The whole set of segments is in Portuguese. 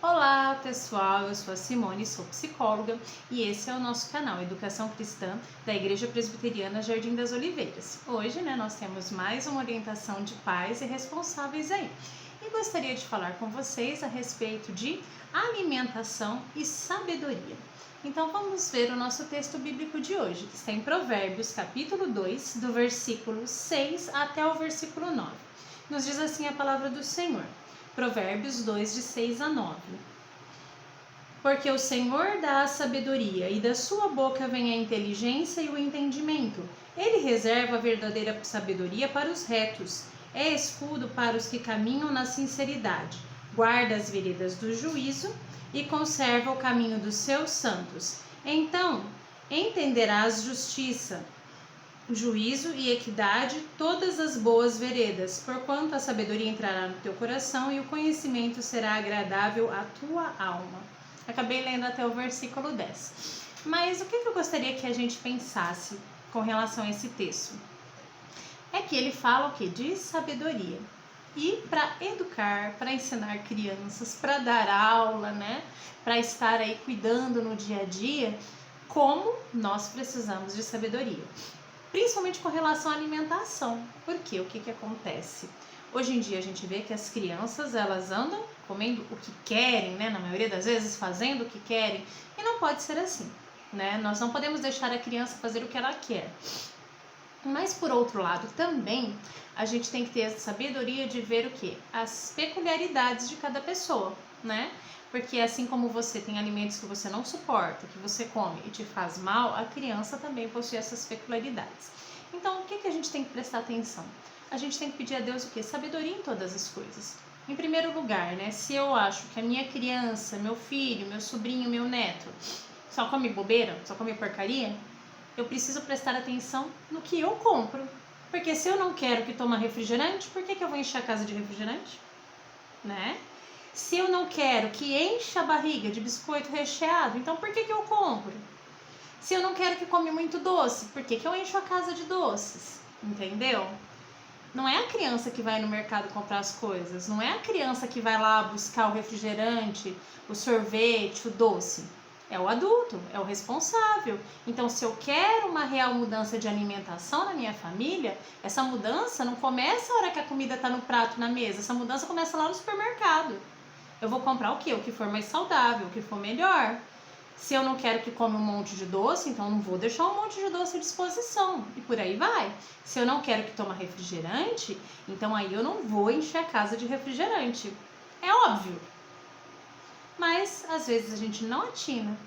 Olá pessoal, eu sou a Simone, sou psicóloga e esse é o nosso canal Educação Cristã da Igreja Presbiteriana Jardim das Oliveiras. Hoje, nós temos mais uma orientação de pais e responsáveis aí. E gostaria de falar com vocês a respeito de alimentação e sabedoria. Então vamos ver o nosso texto bíblico de hoje, que está em Provérbios, capítulo 2, do versículo 6 até o versículo 9. Nos diz assim a palavra do Senhor. Provérbios 2, de 6 a 9. Porque o Senhor dá a sabedoria, e da sua boca vem a inteligência e o entendimento. Ele reserva a verdadeira sabedoria para os retos, é escudo para os que caminham na sinceridade, guarda as veredas do juízo e conserva o caminho dos seus santos. Então entenderás justiça, juízo e equidade, todas as boas veredas, porquanto a sabedoria entrará no teu coração e o conhecimento será agradável à tua alma. Acabei lendo até o versículo 10. Mas o que eu gostaria que a gente pensasse com relação a esse texto? É que ele fala o quê? De sabedoria. E para educar, para ensinar crianças, para dar aula, para estar aí cuidando no dia a dia, como nós precisamos de sabedoria. Principalmente com relação à alimentação. Porque o que acontece? Hoje em dia a gente vê que as crianças, elas andam comendo o que querem, na maioria das vezes fazendo o que querem, e não pode ser assim, Nós não podemos deixar a criança fazer o que ela quer. Mas por outro lado também, a gente tem que ter a sabedoria de ver o quê? As peculiaridades de cada pessoa, Porque assim como você tem alimentos que você não suporta, que você come e te faz mal, a criança também possui essas peculiaridades. Então, o que a gente tem que prestar atenção? A gente tem que pedir a Deus o quê? Sabedoria em todas as coisas. Em primeiro lugar, se eu acho que a minha criança, meu filho, meu sobrinho, meu neto, só come bobeira, só come porcaria, eu preciso prestar atenção no que eu compro. Porque se eu não quero que toma refrigerante, por que eu vou encher a casa de refrigerante? Se eu não quero que encha a barriga de biscoito recheado, então por que eu compro? Se eu não quero que come muito doce, por que eu encho a casa de doces? Entendeu? Não é a criança que vai no mercado comprar as coisas, não é a criança que vai lá buscar o refrigerante, o sorvete, o doce. É o adulto, é o responsável. Então, se eu quero uma real mudança de alimentação na minha família, essa mudança não começa a hora que a comida está no prato, na mesa. Essa mudança começa lá no supermercado. Eu vou comprar o quê? O que for mais saudável, o que for melhor. Se eu não quero que come um monte de doce, então não vou deixar um monte de doce à disposição. E por aí vai. Se eu não quero que tome refrigerante, então aí eu não vou encher a casa de refrigerante. É óbvio. Mas às vezes a gente não atina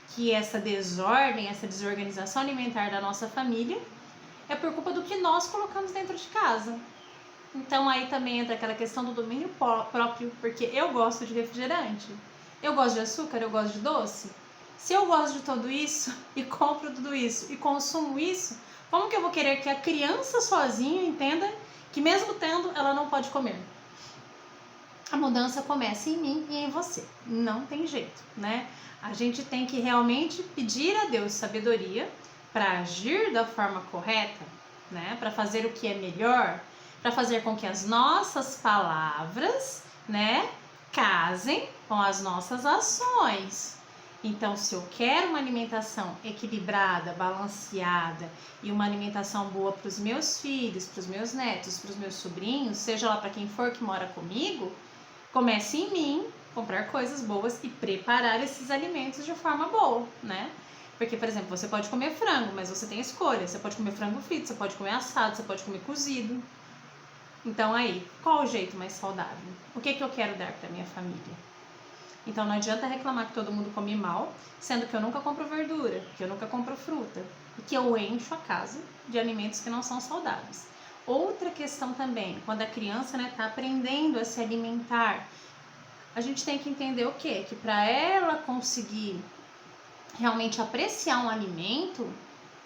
que essa desordem, essa desorganização alimentar da nossa família é por culpa do que nós colocamos dentro de casa. Então aí também entra aquela questão do domínio próprio, porque eu gosto de refrigerante, eu gosto de açúcar, eu gosto de doce. Se eu gosto de tudo isso e compro tudo isso e consumo isso, como que eu vou querer que a criança sozinha entenda que mesmo tendo, ela não pode comer? A mudança começa em mim e em você, não tem jeito, A gente tem que realmente pedir a Deus sabedoria para agir da forma correta, Para fazer o que é melhor, para fazer com que as nossas palavras, casem com as nossas ações. Então, se eu quero uma alimentação equilibrada, balanceada e uma alimentação boa para os meus filhos, para os meus netos, para os meus sobrinhos, seja lá para quem for que mora comigo, comece em mim, comprar coisas boas e preparar esses alimentos de forma boa, Porque, por exemplo, você pode comer frango, mas você tem escolha. Você pode comer frango frito, você pode comer assado, você pode comer cozido. Então aí, qual o jeito mais saudável? O que eu quero dar para minha família? Então não adianta reclamar que todo mundo come mal, sendo que eu nunca compro verdura, que eu nunca compro fruta, e que eu encho a casa de alimentos que não são saudáveis. Outra questão também, quando a criança está aprendendo a se alimentar, a gente tem que entender o quê? Que para ela conseguir realmente apreciar um alimento,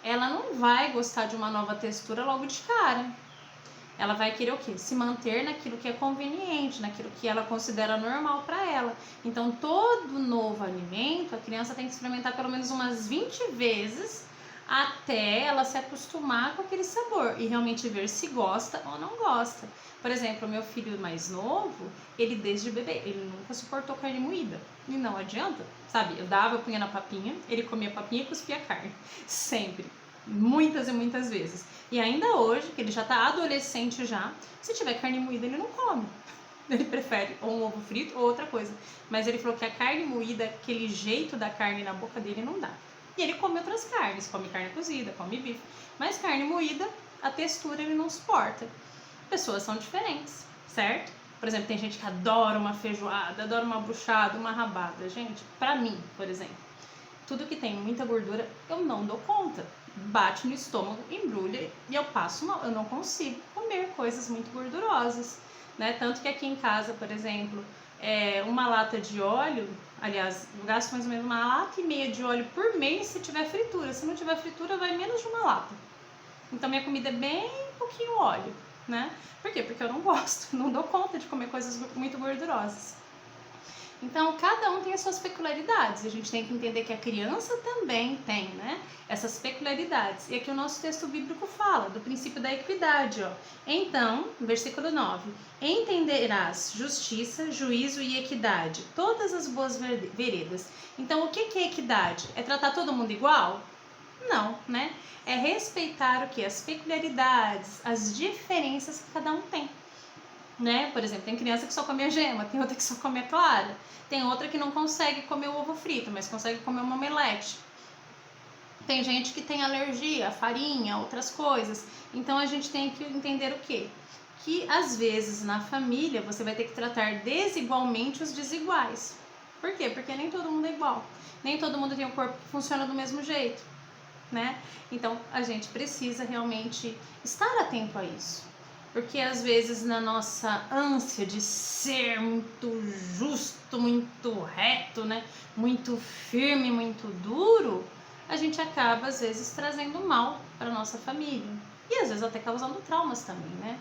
ela não vai gostar de uma nova textura logo de cara. Ela vai querer o quê? Se manter naquilo que é conveniente, naquilo que ela considera normal para ela. Então, todo novo alimento, a criança tem que experimentar pelo menos umas 20 vezes até ela se acostumar com aquele sabor e realmente ver se gosta ou não gosta. Por exemplo, o meu filho mais novo, ele desde bebê, ele nunca suportou carne moída. E não adianta, sabe? Eu dava, eu punha na papinha, ele comia a papinha e cuspia a carne. Sempre. Muitas e muitas vezes. E ainda hoje, que ele já tá adolescente já, se tiver carne moída, ele não come. Ele prefere ou um ovo frito ou outra coisa. Mas ele falou que a carne moída, aquele jeito da carne na boca dele, não dá. E ele come outras carnes, come carne cozida, come bife. Mas carne moída, a textura ele não suporta. Pessoas são diferentes, certo? Por exemplo, tem gente que adora uma feijoada, adora uma buchada, uma rabada. Gente, pra mim, por exemplo, tudo que tem muita gordura, eu não dou conta. Bate no estômago, embrulha e eu passo mal. Eu não consigo comer coisas muito gordurosas, né? Tanto que aqui em casa, por exemplo, uma lata de óleo, aliás, eu gasto mais ou menos 1,5 lata de óleo por mês se tiver fritura. Se não tiver fritura, vai menos de 1 lata. Então minha comida é bem pouquinho óleo, né? Por quê? Porque eu não gosto, não dou conta de comer coisas muito gordurosas. Então, cada um tem as suas peculiaridades. A gente tem que entender que a criança também tem, né? Essas peculiaridades. E aqui o nosso texto bíblico fala do princípio da equidade, ó. Então, versículo 9: entenderás justiça, juízo e equidade, todas as boas veredas. Então, o que é equidade? É tratar todo mundo igual? Não, né? É respeitar o que? As peculiaridades, as diferenças que cada um tem. Né? Por exemplo, tem criança que só come a gema, tem outra que só come a clara, tem outra que não consegue comer o ovo frito, mas consegue comer uma omelete. Tem gente que tem alergia a farinha, a outras coisas. Então a gente tem que entender o quê? Que às vezes na família você vai ter que tratar desigualmente os desiguais. Por quê? Porque nem todo mundo é igual. Nem todo mundo tem um corpo que funciona do mesmo jeito, né? Então a gente precisa realmente estar atento a isso. Porque às vezes na nossa ânsia de ser muito justo, muito reto, né? Muito firme, muito duro, a gente acaba às vezes trazendo mal para nossa família. E às vezes até causando traumas também, né?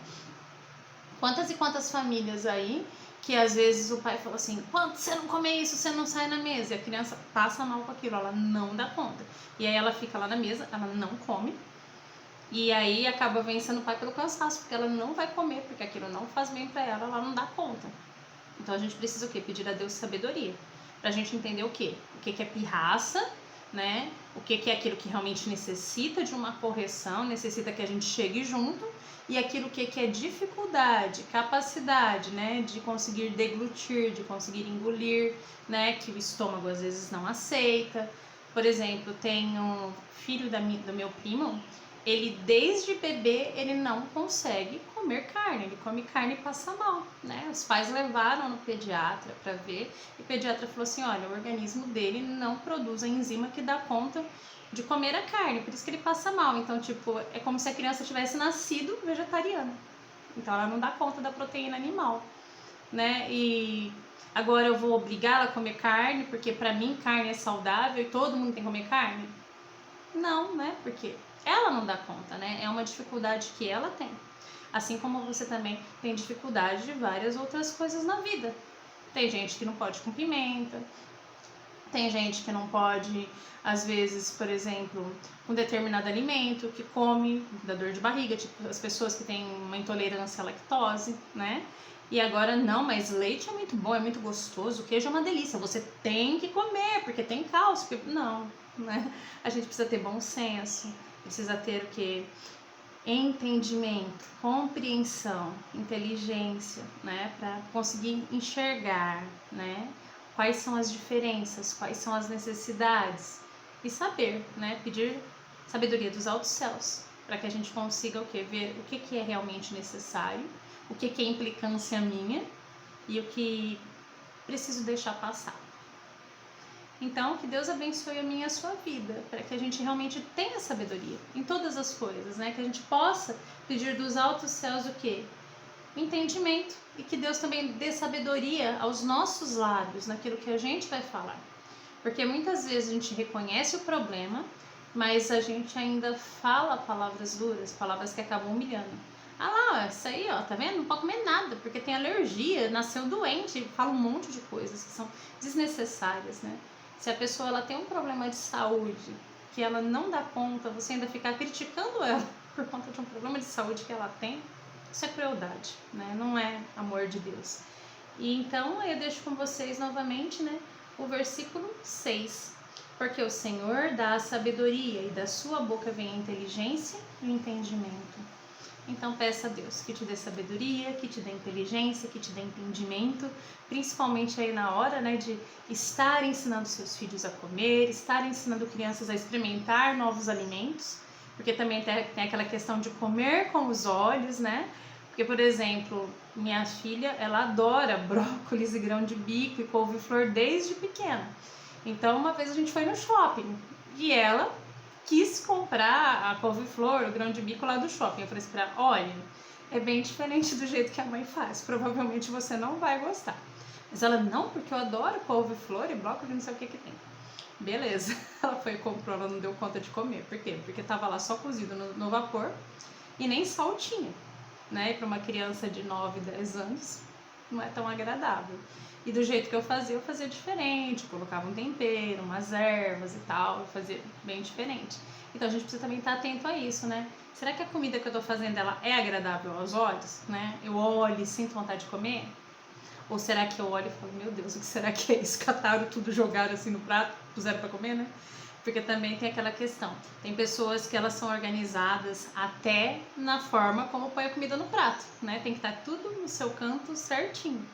Quantas e quantas famílias aí que às vezes o pai fala assim: quando você não comer isso, você não sai na mesa. E a criança passa mal com aquilo, ela não dá conta. E aí ela fica lá na mesa, ela não come. E aí acaba vencendo o pai pelo cansaço, porque ela não vai comer, porque aquilo não faz bem pra ela, ela não dá conta. Então a gente precisa o quê? Pedir a Deus sabedoria. Pra gente entender o quê? O que é pirraça, né? O que é aquilo que realmente necessita de uma correção, necessita que a gente chegue junto, e aquilo que é dificuldade, capacidade, né? De conseguir deglutir, de conseguir engolir, né? Que o estômago às vezes não aceita. Por exemplo, tem um filho do meu primo. Ele desde bebê ele não consegue comer carne, ele come carne e passa mal, né? Os pais levaram no pediatra para ver e o pediatra falou assim: olha, o organismo dele não produz a enzima que dá conta de comer a carne, por isso que ele passa mal. Então, tipo, é como se a criança tivesse nascido vegetariana, então ela não dá conta da proteína animal, né? E agora eu vou obrigá-la a comer carne porque para mim carne é saudável e todo mundo tem que comer carne? Não, né? Porque ela não dá conta, né? É uma dificuldade que ela tem. Assim como você também tem dificuldade de várias outras coisas na vida. Tem gente que não pode com pimenta, tem gente que não pode, às vezes, por exemplo, com determinado alimento, que come, dá dor de barriga, tipo as pessoas que têm uma intolerância à lactose, né? E agora, não, mas leite é muito bom, é muito gostoso, queijo é uma delícia, você tem que comer, porque tem cálcio. Não, né? A gente precisa ter bom senso, precisa ter o quê? Entendimento, compreensão, inteligência, né? Para conseguir enxergar, né? Quais são as diferenças, quais são as necessidades e saber, né? Pedir sabedoria dos altos céus para que a gente consiga o quê? Ver o que é realmente necessário, o que é implicância minha e o que preciso deixar passar. Então, que Deus abençoe a minha e a sua vida, para que a gente realmente tenha sabedoria em todas as coisas, né? Que a gente possa pedir dos altos céus o quê? Entendimento, e que Deus também dê sabedoria aos nossos lábios naquilo que a gente vai falar. Porque muitas vezes a gente reconhece o problema, mas a gente ainda fala palavras duras, palavras que acabam humilhando. Ah lá, isso aí, ó, tá vendo? Não pode comer nada, porque tem alergia, nasceu doente, fala um monte de coisas que são desnecessárias, né? Se a pessoa ela tem um problema de saúde que ela não dá conta, você ainda ficar criticando ela por conta de um problema de saúde que ela tem, Isso é crueldade, né? Não é amor de Deus. E então eu deixo com vocês novamente, né, o versículo 6. Porque o Senhor dá a sabedoria e da sua boca vem a inteligência e o entendimento. Então peça a Deus que te dê sabedoria, que te dê inteligência, que te dê entendimento, principalmente aí na hora, né, de estar ensinando seus filhos a comer, estar ensinando crianças a experimentar novos alimentos, porque também tem aquela questão de comer com os olhos, né? Porque, por exemplo, minha filha, ela adora brócolis e grão de bico e couve-flor desde pequena. Então, uma vez a gente foi no shopping e ela quis comprar a couve-flor, o grão de bico lá do shopping. Eu falei assim pra ela, olha, é bem diferente do jeito que a mãe faz, provavelmente você não vai gostar. Mas ela, não, porque eu adoro couve-flor e brócolis, não sei o que tem. Beleza, ela foi e comprou, ela não deu conta de comer. Por quê? Porque tava lá só cozido no vapor e nem sal tinha, né? E para uma criança de 9, 10 anos não é tão agradável. E do jeito que eu fazia diferente, colocava um tempero, umas ervas e tal, eu fazia bem diferente. Então a gente precisa também estar atento a isso, né? Será que a comida que eu tô fazendo ela é agradável aos olhos, né? Eu olho e sinto vontade de comer? Ou será que eu olho e falo, meu Deus, o que será que é isso? Cataram tudo, jogaram assim no prato, puseram para comer, né? Porque também tem aquela questão. Tem pessoas que elas são organizadas até na forma como põe a comida no prato, né? Tem que estar tudo no seu canto certinho,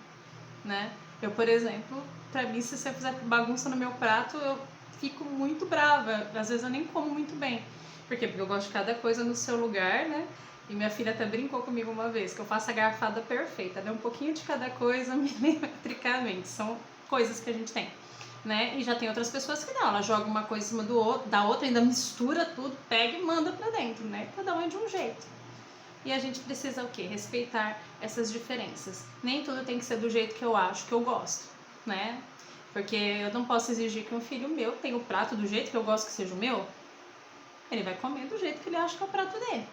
né? Eu, por exemplo, pra mim, se você fizer bagunça no meu prato, eu fico muito brava. Às vezes eu nem como muito bem. Por quê? Porque eu gosto de cada coisa no seu lugar, né? E minha filha até brincou comigo uma vez, que eu faço a garfada perfeita, né? Um pouquinho de cada coisa milimetricamente. São coisas que a gente tem, né? E já tem outras pessoas que não, ela joga uma coisa em cima da outra, ainda mistura tudo, pega e manda pra dentro, né? Cada um é de um jeito. E a gente precisa o quê? Respeitar essas diferenças. Nem tudo tem que ser do jeito que eu acho que eu gosto, né? Porque eu não posso exigir que um filho meu tenha o prato do jeito que eu gosto que seja o meu. Ele vai comer do jeito que ele acha que é o prato dele.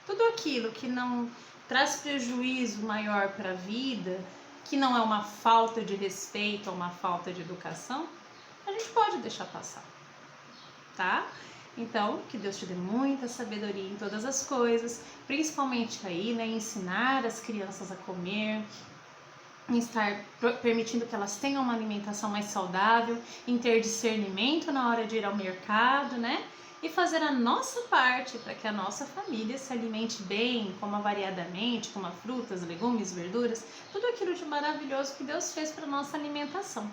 Tudo aquilo que não traz prejuízo maior para a vida, que não é uma falta de respeito ou uma falta de educação, a gente pode deixar passar, tá? Então, que Deus te dê muita sabedoria em todas as coisas, principalmente aí, né, ensinar as crianças a comer, em estar permitindo que elas tenham uma alimentação mais saudável, em ter discernimento na hora de ir ao mercado, né? E fazer a nossa parte para que a nossa família se alimente bem, coma variadamente, coma frutas, legumes, verduras, tudo aquilo de maravilhoso que Deus fez para nossa alimentação.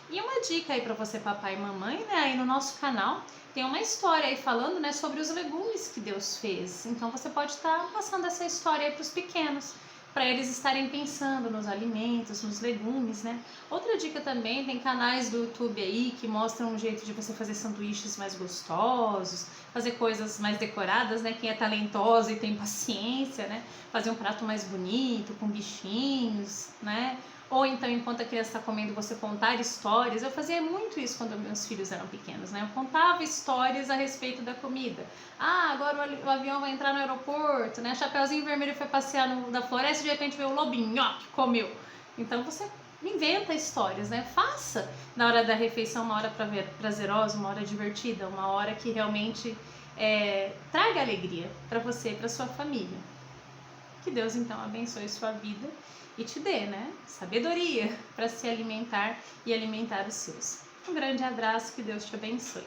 E uma dica aí para você, papai e mamãe, né? Aí no nosso canal tem uma história aí falando, né, sobre os legumes que Deus fez. Então você pode estar passando essa história aí para os pequenos, para eles estarem pensando nos alimentos, nos legumes, né? Outra dica também, tem canais do YouTube aí que mostram um jeito de você fazer sanduíches mais gostosos, fazer coisas mais decoradas, né? Quem é talentosa e tem paciência, né? Fazer um prato mais bonito, com bichinhos, né? Ou então, enquanto a criança está comendo, você contar histórias. Eu fazia muito isso quando meus filhos eram pequenos, né? Eu contava histórias a respeito da comida. Ah, agora o avião vai entrar no aeroporto, né? Chapeuzinho Vermelho foi passear na floresta e de repente veio o lobinho, ó, que comeu. Então você inventa histórias, né? Faça na hora da refeição uma hora prazerosa, uma hora divertida, uma hora que realmente traga alegria para você e para sua família. Que Deus então abençoe sua vida e te dê, né, sabedoria para se alimentar e alimentar os seus. Um grande abraço, que Deus te abençoe.